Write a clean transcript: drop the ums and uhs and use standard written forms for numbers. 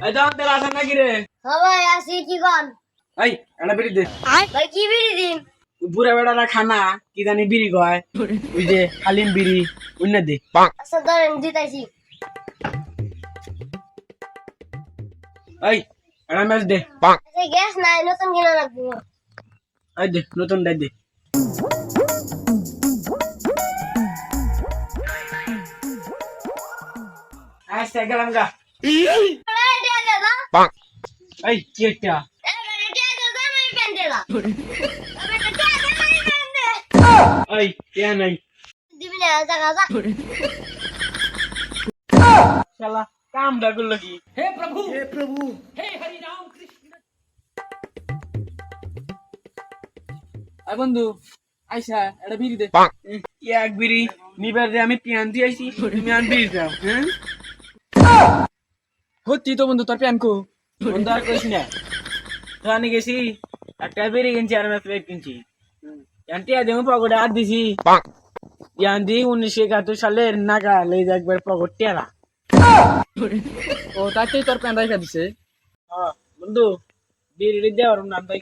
এই দাও তেল আসেন নাকি রে? সবাই আসি কি কন? এই একটা বিড়ি দে। ভাই কি বিড়ি দিন? বুড়া বেড়ারা খানা কি জানি বিড়ি কয়, ওই যে হালিম বিড়ি অন্য দে। আচ্ছা ধরেন দিতাইছি। এই একটা ম্যাচ দে। আচ্ছা গ্যাস নাই, নতুন কিনা লাগবো। এই দে নতুন ডাই দে। আচ্ছা গেলাম গা। টিয়া দে দাও। এই কি একটা টিয়া দে দাও, আমি প্যান দিলাম। টিয়া দে, আমি প্যান দে। এই কে নাই দিবি না, জাগা যা। শালা কামটা করলো কি? আই বন্ধু আইসা একটা বিড়ি দে। এক বিড়ি নিবার যে আমি প্যান দিয়ে আইছি, তুমি আন বিড়ি দাও। হ্যাঁ হচ্ছি তো বন্ধু, তোর প্যান কো বন্ধু আর কইস না। তো আমি গেছি একটা বিড়ি কিনছি আর একটা প্লেট কিনছি। প্যান্টিয়া দেবো পকেটে হাত দিছি, ইয়ান দি 1971 সালের নাগালে একবার পকেট টেরা। ও তাতেই তোর প্যান রাখা দিছে। হ্যাঁ বন্ধু বিড়ি দেওয়ার নাম তাই